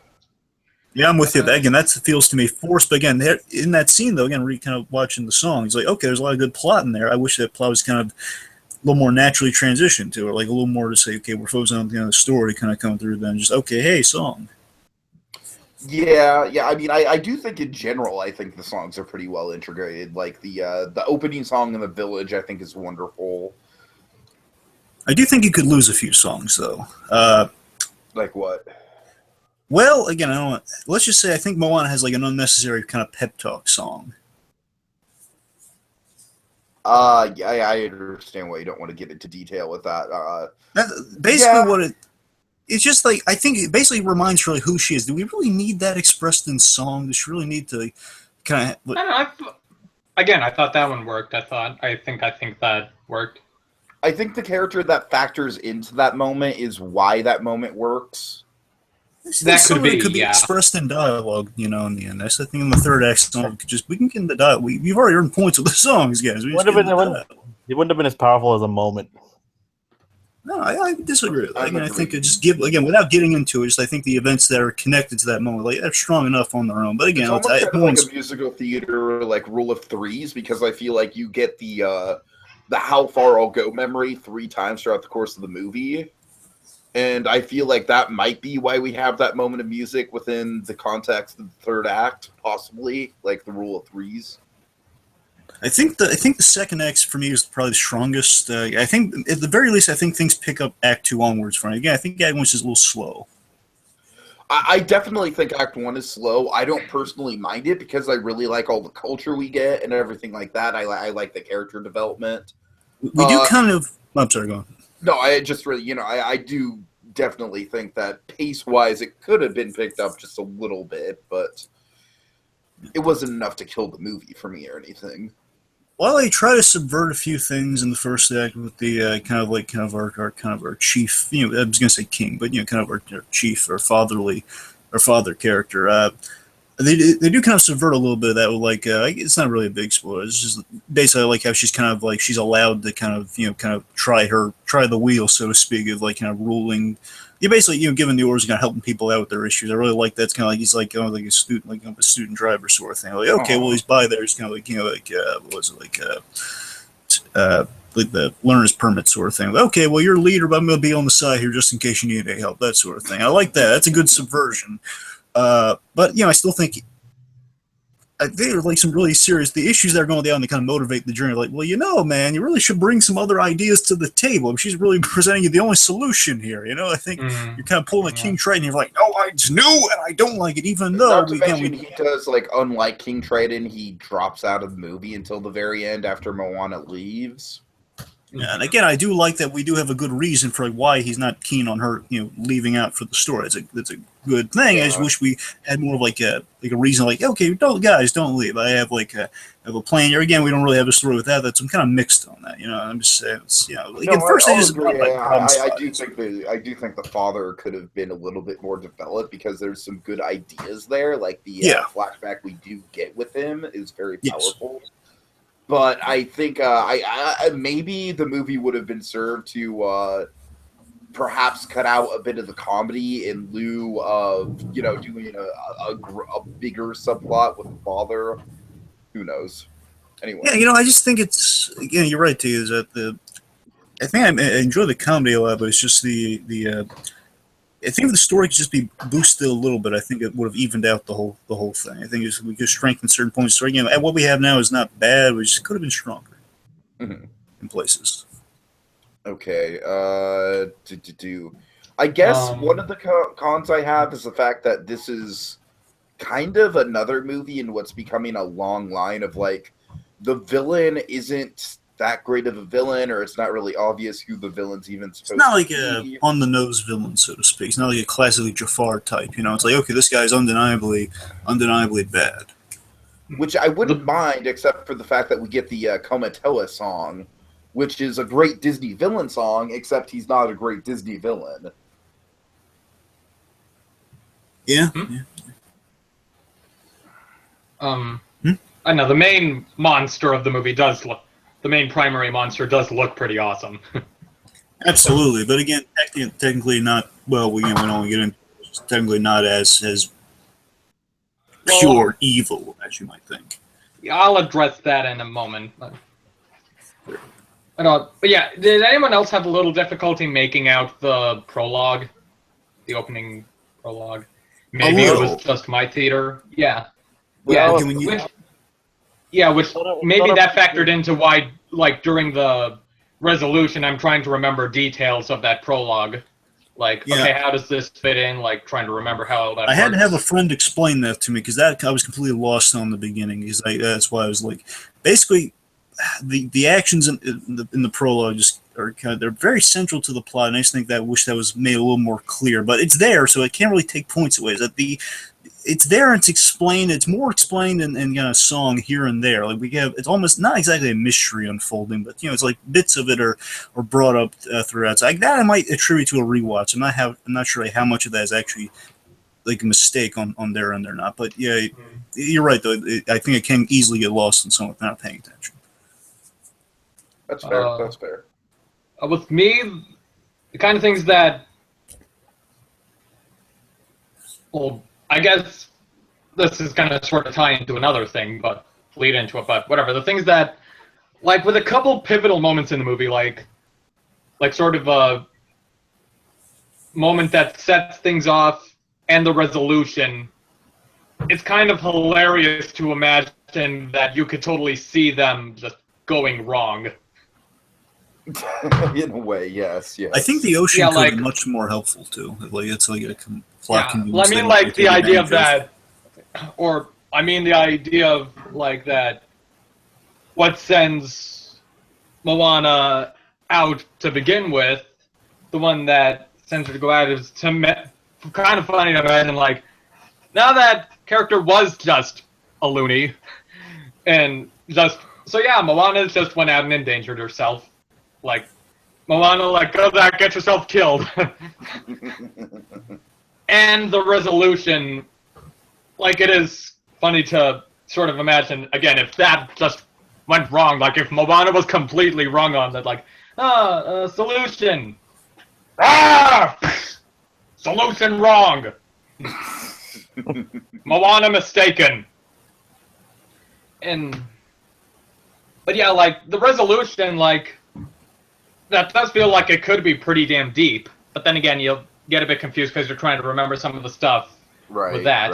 Yeah, I'm with you. Again, that feels to me forced. But again, in that scene, though, again, kind of watching the song, it's like, okay, there's a lot of good plot in there. I wish that plot was kind of a little more naturally transitioned to it, like a little more to say, okay, we're focusing on the story kind of coming through than just, okay, hey, song. Yeah. I mean, I do think in general, I think the songs are pretty well integrated. Like the opening song in the village, I think is wonderful. I do think you could lose a few songs, though. Like what? Well, again, let's just say I think Moana has like an unnecessary kind of pep talk song. Yeah, I understand why you don't want to get into detail with that. Basically, it's just like I think it basically reminds her like who she is. Do we really need that expressed in song? Does she really need to kind of? Again, I thought that one worked. I think that worked. I think the character that factors into that moment is why that moment works. That could be expressed in dialogue, in the end. I think in the third act, we can get in the dialogue. We've already earned points with the songs, guys. It wouldn't have been as powerful as a moment. No, I disagree. I think it just without getting into it, I think the events that are connected to that moment, like they're strong enough on their own. But again, it's almost like a musical theater, like rule of threes, because I feel like you get the how far I'll go memory 3 times throughout the course of the movie. And I feel like that might be why we have that moment of music within the context of the third act, possibly, like the rule of threes. I think the second act for me is probably the strongest. I think at the very least, I think things pick up Act 2 onwards from it. Again, I think Act 1 is just a little slow. I definitely think Act 1 is slow. I don't personally mind it because I really like all the culture we get and everything like that. I like the character development. We do kind of... I'm sorry, go on. No, I just really, I do definitely think that pace-wise it could have been picked up just a little bit, but it wasn't enough to kill the movie for me or anything. Well, they try to subvert a few things in the first act with the kind of our chief, I was going to say king, but kind of our chief or father character. They do kind of subvert a little bit of that with it's not really a big spoiler. It's just basically like how she's kind of like she's allowed to kind of try the wheel, so to speak, of like kind of ruling. You basically giving the orders, kind of helping people out with their issues. I really like that. It's kind of like he's like like a student, like a student driver sort of thing. Like okay, well he's by there. It's kind of like what was it like the learner's permit sort of thing. Like, okay, well you're a leader, but I'm going to be on the side here just in case you need any help. That sort of thing. I like that. That's a good subversion. But I still think there are like some really serious the issues that are going down to kind of motivate the journey. Like, well, man, you really should bring some other ideas to the table. I mean, she's really presenting you the only solution here. I think you're kind of pulling a King Triton. And you're like, no, I just knew, and I don't like it, even though he does like unlike King Triton, he drops out of the movie until the very end after Moana leaves. Yeah, and again, I do like that we do have a good reason for why he's not keen on her, leaving out for the story. It's a good thing. I just wish we had more of like a reason, like, okay, don't leave. I have a plan here. Again, we don't really have a story with that. I'm kind of mixed on that. I'm just saying, like at first I just agree. I do think the father could have been a little bit more developed because there's some good ideas there. Like the flashback we do get with him is very powerful. Yes. But I think I maybe the movie would have been served to perhaps cut out a bit of the comedy in lieu of doing a bigger subplot with the father. Who knows? Anyway, yeah, I just think it's, again, you're right, T. Is that I think I enjoy the comedy a lot, but it's just I think if the story could just be boosted a little bit, I think it would have evened out the whole thing. I think we could strengthen certain points. So again, what we have now is not bad. We just could have been stronger in places. Okay. I guess one of the cons I have is the fact that this is kind of another movie in what's becoming a long line of like the villain isn't that great of a villain, or it's not really obvious who the villain's even supposed to be. It's not like a on-the-nose villain, so to speak. It's not like a classically Jafar type. It's like, okay, this guy's undeniably bad. Which I wouldn't mind, except for the fact that we get the Komatoa song, which is a great Disney villain song, except he's not a great Disney villain. Yeah. I know the main monster of the movie the main primary monster does look pretty awesome. Absolutely, but again, technically not. Well, we don't get into technically not as pure evil as you might think. Yeah, I'll address that in a moment. But yeah, did anyone else have a little difficulty making out the prologue, the opening prologue? Maybe it was just my theater. Yeah. Well, which maybe that factored into why, like, during the resolution, I'm trying to remember details of that prologue. Like, okay, how does this fit in? Like, trying to remember how that works. I had to have a friend explain that to me, because I was completely lost on the beginning. Because that's why I was like, basically, the actions in the prologue just are they're very central to the plot, and I just think that I wish that was made a little more clear. But it's there, so it can't really take points away. Is that it's there and it's explained. It's more explained in a song here and there. Like it's almost not exactly a mystery unfolding, but it's like bits of it are brought up throughout. So that I might attribute to a rewatch. I'm not sure how much of that is actually like a mistake on their end or not. But yeah, you're right though. I think it can easily get lost in someone not paying attention. That's fair. That's fair. With me, the kind of things that, well, I guess this is going to sort of tie into another thing, but lead into it, but whatever. The things that, like, with a couple pivotal moments in the movie, like sort of a moment that sets things off and the resolution, it's kind of hilarious to imagine that you could totally see them just going wrong. In a way, yes. I think the ocean could be much more helpful too. Like it's like a plot convenience. I mean, like the idea of that, or I mean the idea of like that. What sends Moana out to begin with, the one that sends her to go out is kind of funny to imagine. Like now that character was just a loony, and just so yeah, Moana just went out and endangered herself. Like, Moana, like, go back, get yourself killed. And the resolution, like, it is funny to sort of imagine, again, if that just went wrong, like, if Moana was completely wrong on that, like, solution. Solution wrong. Moana mistaken. But yeah, like, the resolution, like, that does feel like it could be pretty damn deep, but then again, you'll get a bit confused because you're trying to remember some of the stuff with that.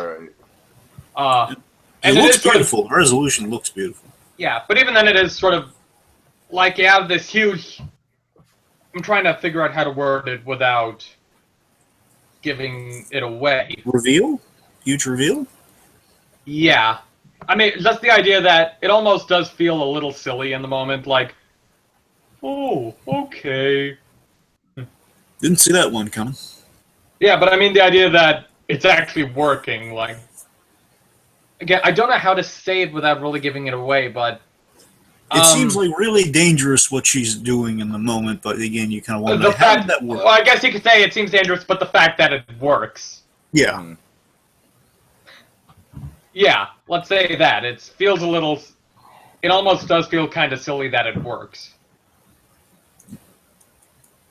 Right. It looks beautiful. The resolution looks beautiful. Yeah, but even then, it is sort of like you have this huge. I'm trying to figure out how to word it without giving it away. Reveal? Huge reveal? Yeah. I mean, just the idea that it almost does feel a little silly in the moment, like, oh, okay. Didn't see that one coming. Yeah, but I mean the idea that it's actually working. Like, again, I don't know how to say it without really giving it away, but it seems like really dangerous what she's doing in the moment. But again, you kind of wonder how did that work? Well, I guess you could say it seems dangerous, but the fact that it works. Yeah. Yeah, let's say that. It feels a little. It almost does feel kind of silly that it works.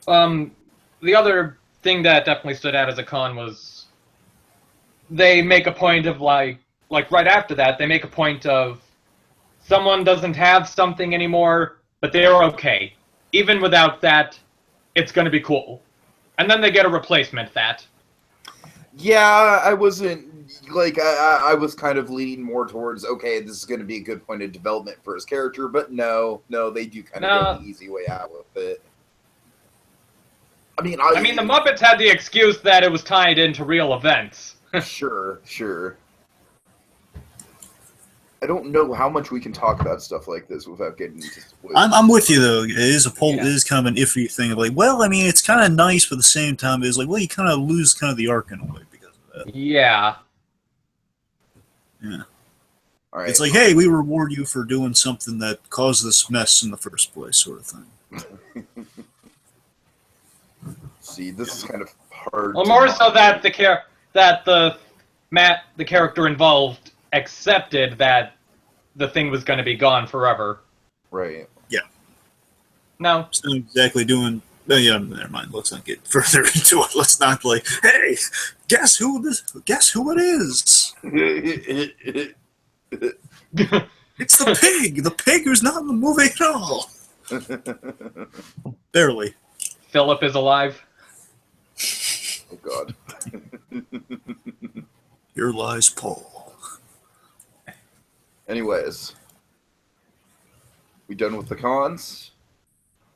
The other thing that definitely stood out as a con was they make a point of like right after that, they make a point of someone doesn't have something anymore, but they're okay. Even without that, it's going to be cool. And then they get a replacement that. Yeah, I wasn't, like, I was kind of leaning more towards, okay, this is going to be a good point of development for his character, but no, they do kind of go the easy way out with it. I mean, the Muppets had the excuse that it was tied into real events. Sure. I don't know how much we can talk about stuff like this without getting into spoilers. I'm with you though. It is it is kind of an iffy thing of like, well, I mean, it's kind of nice, but at the same time, it's like, well, you kind of lose kind of the arc in a way because of that. Yeah. All right. It's like, hey, we reward you for doing something that caused this mess in the first place, sort of thing. See, this is kind of hard. Well, more so that the character involved accepted that the thing was going to be gone forever. Right. Yeah. No. It's not exactly doing. Oh, yeah, never mind. Let's not get further into it. Let's not like, hey, guess who it is? It's the pig. The pig who's not in the movie at all. Barely. Philip is alive. Oh God. Here lies Paul. Anyways, we done with the cons?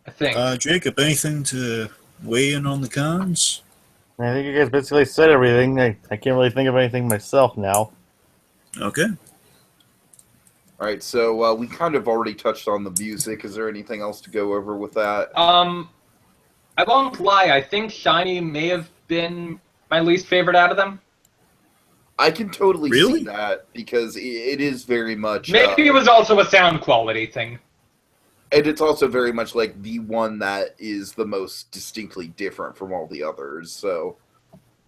I think. Jacob, anything to weigh in on the cons? I think you guys basically said everything. I can't really think of anything myself now. Okay. All right, so we kind of already touched on the music. Is there anything else to go over with that? I won't lie. I think Shiny may have been my least favorite out of them. I can totally see that because it is very much. Maybe it was also a sound quality thing. And it's also very much like the one that is the most distinctly different from all the others. So.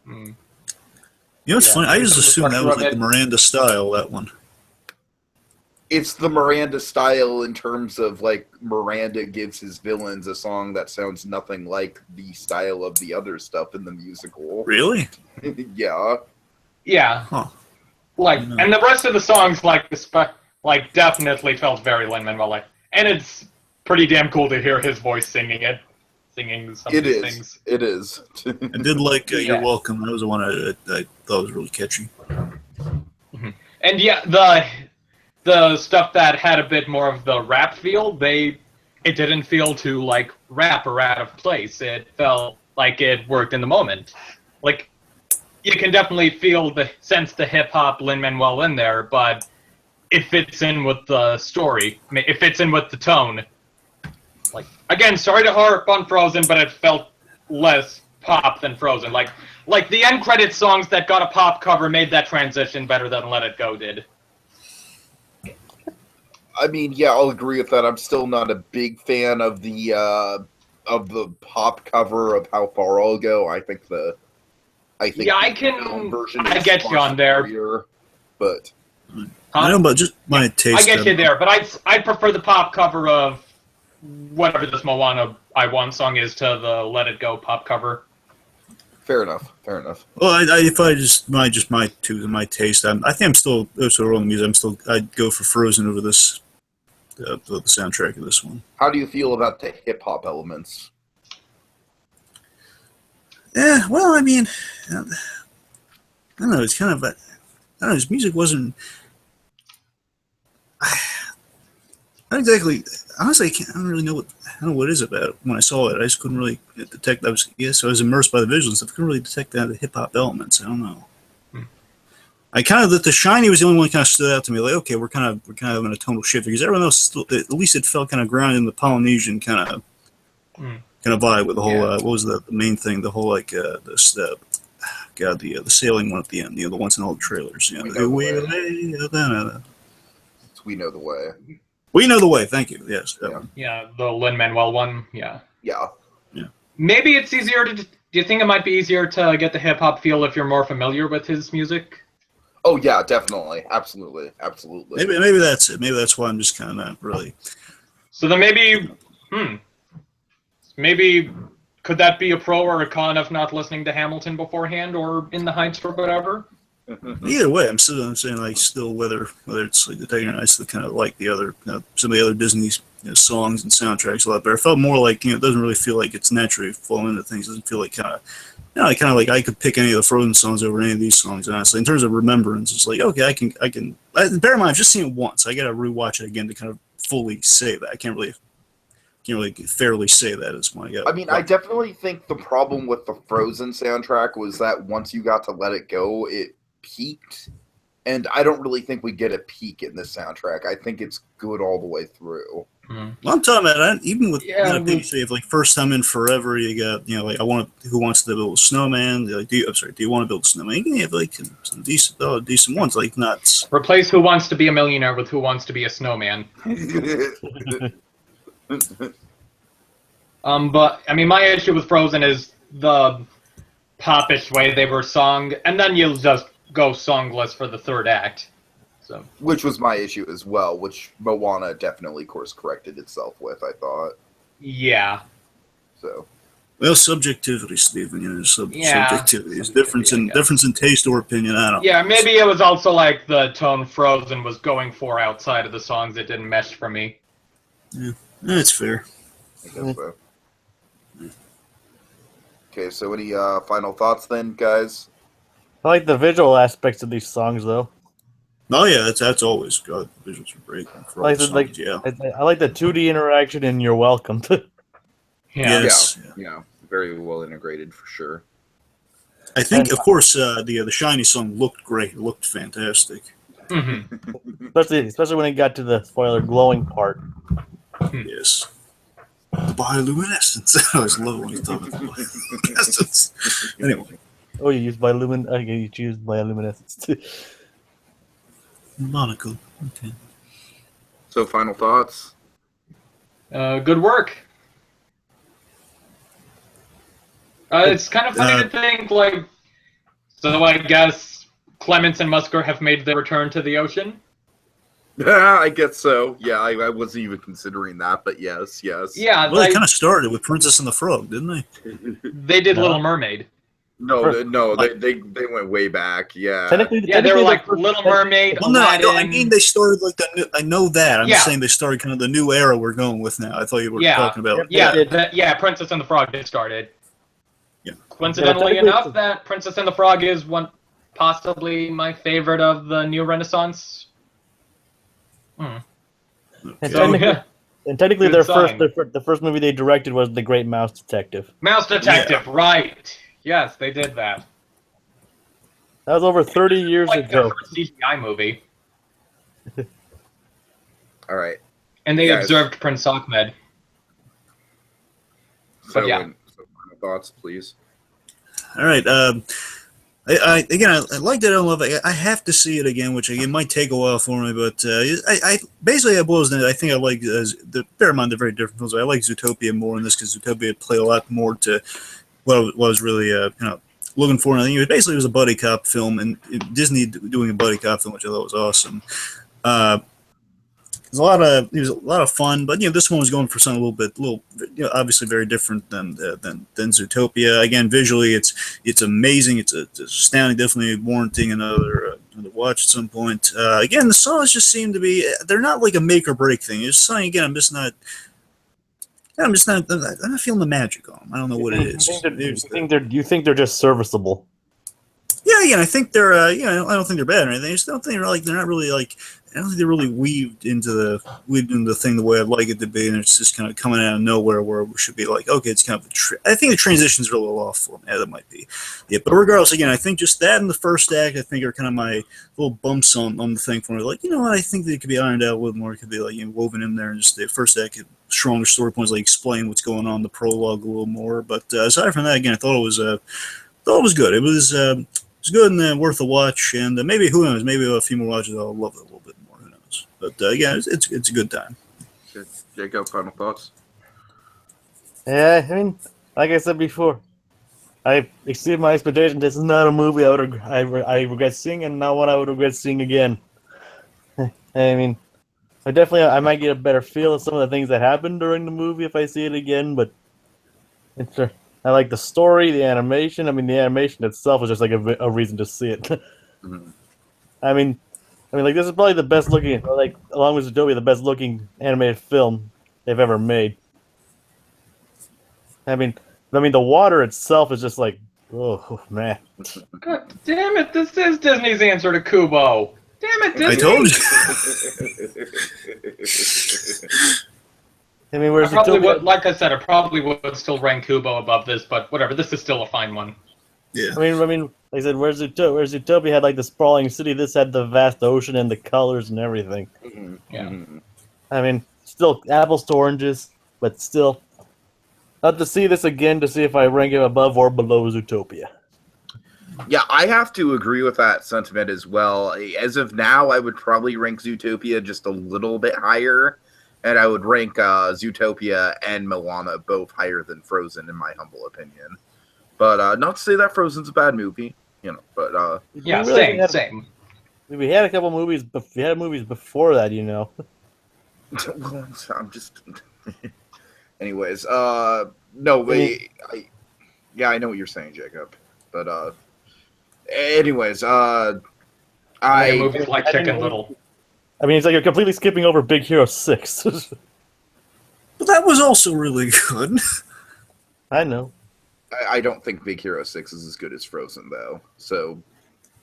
You know, it's funny. I just assumed that was like the Miranda style. That one. It's the Miranda style in terms of, like, Miranda gives his villains a song that sounds nothing like the style of the other stuff in the musical. Really? Yeah. Yeah. Huh. Like, and the rest of the songs, like, definitely felt very Lin-Manuel. And it's pretty damn cool to hear his voice singing some of these things. It is. I did like You're Welcome. That was the one I thought was really catchy. And yeah, the stuff that had a bit more of the rap feel, it didn't feel too, like, rap or out of place. It felt like it worked in the moment. Like, you can definitely sense the hip-hop Lin-Manuel in there, but it fits in with the story. It fits in with the tone. Like, again, sorry to harp on Frozen, but it felt less pop than Frozen. Like the end credit songs that got a pop cover made that transition better than Let It Go did. I mean, yeah, I'll agree with that. I'm still not a big fan of the pop cover of How Far I'll Go. I get you on there. But I know, but just my taste. I get you there, but I'd prefer the pop cover of whatever this Moana I Want song is to the Let It Go pop cover. Fair enough. Well, if I just my taste, I think I'm still also on the music. I'd go for Frozen over this. The soundtrack of this one. How do you feel about the hip hop elements? Yeah, well, I mean, I don't know. It's kind of, I don't know. His music wasn't. Not exactly. Honestly, I don't really know what. I don't know what it is about it. When I saw it, I just couldn't really detect. I was immersed by the visuals. I couldn't really detect the hip hop elements. I don't know. I kind of the Shiny was the only one that kind of stood out to me. Like, okay, we're kind of having a tonal shift because everyone else still, at least it felt kind of grounded in the Polynesian kind of vibe with the whole. What was the main thing? The whole the sailing one at the end, the ones in all the trailers. We know the way. We know the way. We know the way. Thank you. Yes. Yeah, the Lin-Manuel one. Yeah. Yeah. Maybe it's easier to. Do you think it might be easier to get the hip hop feel if you're more familiar with his music? Oh yeah, definitely, absolutely. Maybe that's it. Maybe that's why I'm just kind of not really. So then maybe could that be a pro or a con of not listening to Hamilton beforehand or In the Heights or whatever? Either way, I'm saying like still whether it's like the Tiger and I still kind of like the other some of the other Disney songs and soundtracks a lot better. It felt more like it doesn't really feel like it's naturally falling into things. It doesn't feel like kind of like I could pick any of the Frozen songs over any of these songs. Honestly, in terms of remembrance, it's like okay, I can. Bear in mind, I've just seen it once. I got to rewatch it again to kind of fully say that. I can't really fairly say that is when I got. I mean, I definitely think the problem with the Frozen soundtrack was that once you got to Let It Go, it peaked, and I don't really think we get a peak in this soundtrack. I think it's good all the way through. Well, I'm talking about even with you say if like First Time in Forever, you got like Who Wants to Build a Snowman? Like, do you want to build a snowman? You can have like some decent ones, like not replace Who Wants to Be a Millionaire with Who Wants to Be a Snowman. But I mean, my issue with Frozen is the popish way they were sung, and then you'll just go songless for the third act. So, which was my issue as well, which Moana definitely course corrected itself with, I thought. Yeah. So. Well, subjectivity, Stephen. Subjectivity. It's difference in taste or opinion. I don't. Yeah, maybe it was also like the tone Frozen was going for outside of the songs. It didn't mesh for me. Yeah, that's fair. I guess so. Okay, so any final thoughts then, guys? I like the visual aspects of these songs, though. Oh yeah, that's always good. The visuals are great. For all songs, yeah. I like the 2D interaction in You're Welcome. Yes. Yeah, very well integrated for sure. I think, of course, the Shiny song looked great. It looked fantastic. Mm-hmm. especially when it got to the spoiler glowing part. Yes. Bioluminescence. I always love when you talk about bioluminescence. Anyway. Oh, you use bioluminescence. Okay, you choose bioluminescence too. Monocle. Okay. So, final thoughts? Good work. It's kind of funny to think, like, so I guess Clements and Musker have made their return to the ocean? Yeah, I guess so. Yeah, I wasn't even considering that, but yes. Yeah, well, they kind of started with Princess and the Frog, didn't they? They did Little Mermaid. No, they went way back. Yeah. Technically, they were like Little Mermaid. Well, no, I mean they started like I know that. I'm just saying they started kind of the new era we're going with now. I thought you were talking about. Yeah, Princess and the Frog did started. Yeah. Coincidentally enough, that Princess and the Frog is possibly my favorite of the new Renaissance. Okay. And technically, the first movie they directed was The Great Mouse Detective. Mouse Detective, right? Yes, they did that. That was over 30 years ago. CGI movie. All right. And they observed Prince Ahmed. So, final thoughts, please. All right. I liked it. I don't love it. I have to see it again, which again might take a while for me. But I basically boils down. I think I like bear in mind they're very different films. I like Zootopia more in this because Zootopia played a lot more to what I was really looking for. And I think it was a buddy cop film, and Disney doing a buddy cop film, which I thought was awesome. It was a lot of fun, but this one was going for something a little obviously very different than Zootopia. Again, visually, it's amazing. It's astounding. Definitely warranting another watch at some point. Again, the songs just seem to be they're not like a make or break thing. It's something again. I'm not feeling the magic on them. I don't know what it is. You think they're just serviceable? Yeah, again, I think they're I don't think they're bad or anything. I just don't think they're not really like. I don't think they're really weaved into the thing the way I'd like it to be, and it's just kind of coming out of nowhere where we should be like, okay, it's kind of I think the transitions are a little off for me. Yeah, that might be. Yeah, but regardless, again, I think just that and the first act, I think are kind of my little bumps on the thing for me. Like, what, I think they could be ironed out a little more. It could be like woven in there, and just the first act, stronger story points, like explain what's going on, the prologue a little more. But aside from that, again, I thought it was thought it was good. It was good and worth a watch. And maybe, who knows, maybe a few more watches I'll love it a little bit more. Who knows? But yeah, it's a good time. Jacob, final thoughts? Yeah, I mean, like I said before, I exceeded my expectations. This is not a movie I regret seeing, and not one I would regret seeing again. I mean, I might get a better feel of some of the things that happened during the movie if I see it again, but I like the story, the animation. I mean, the animation itself is just like a reason to see it. Mm-hmm. I mean, like this is probably the best looking, like along with Zootopia, the best looking animated film they've ever made. I mean, the water itself is just like, oh man. God damn it! This is Disney's answer to Kubo. Damn it, Disney! I told you. I mean, where's I probably Zootopia? would, like I said, I probably would still rank Kubo above this, but whatever. This is still a fine one. Yeah. I mean, like I said, where's Zootopia had like the sprawling city. This had the vast ocean and the colors and everything. Mm-hmm. Yeah. Mm-hmm. I mean, still apples to oranges, but still. I'll have to see this again to see if I rank it above or below Zootopia. Yeah, I have to agree with that sentiment as well. As of now, I would probably rank Zootopia just a little bit higher, and I would rank Zootopia and Moana both higher than Frozen, in my humble opinion. But not to say that Frozen's a bad movie, you know. But Yeah, same. We had a couple movies. We had movies before that, you know. well, I'm just. Anyways, no, yeah, I know what you're saying, Jacob. But anyways, Movies like Chicken Little. I mean, it's like you're completely skipping over Big Hero 6. But that was also really good. I know. I don't think Big Hero 6 is as good as Frozen, though. So.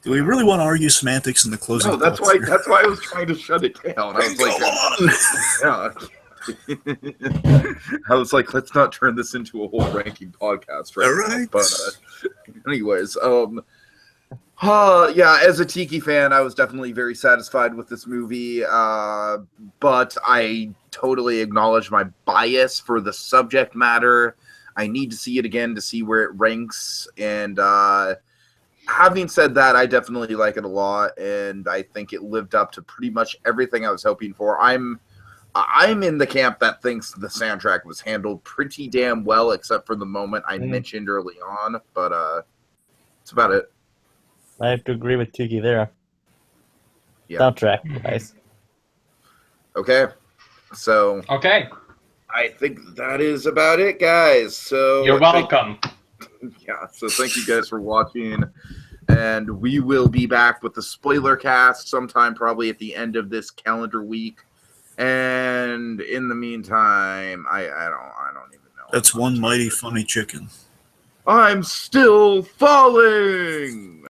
Do we really want to argue semantics in the closing? No, that's why I was trying to shut it down. I was like, yeah. I was like, let's not turn this into a whole ranking podcast, right? All right. But anyways, yeah, as a Tiki fan, I was definitely very satisfied with this movie. But I totally acknowledge my bias for the subject matter. I need to see it again to see where it ranks. And having said that, I definitely like it a lot, and I think it lived up to pretty much everything I was hoping for. I'm in the camp that thinks the soundtrack was handled pretty damn well, except for the moment I mentioned early on. But that's about it. I have to agree with Tiki there. Yeah. Soundtrack, nice. Okay. So. Okay. I think that is about it, guys. So you're welcome. Yeah. So thank you guys for watching, and we will be back with the spoiler cast sometime probably at the end of this calendar week. And in the meantime, I don't even know. That's one mighty funny chicken. I'm still falling.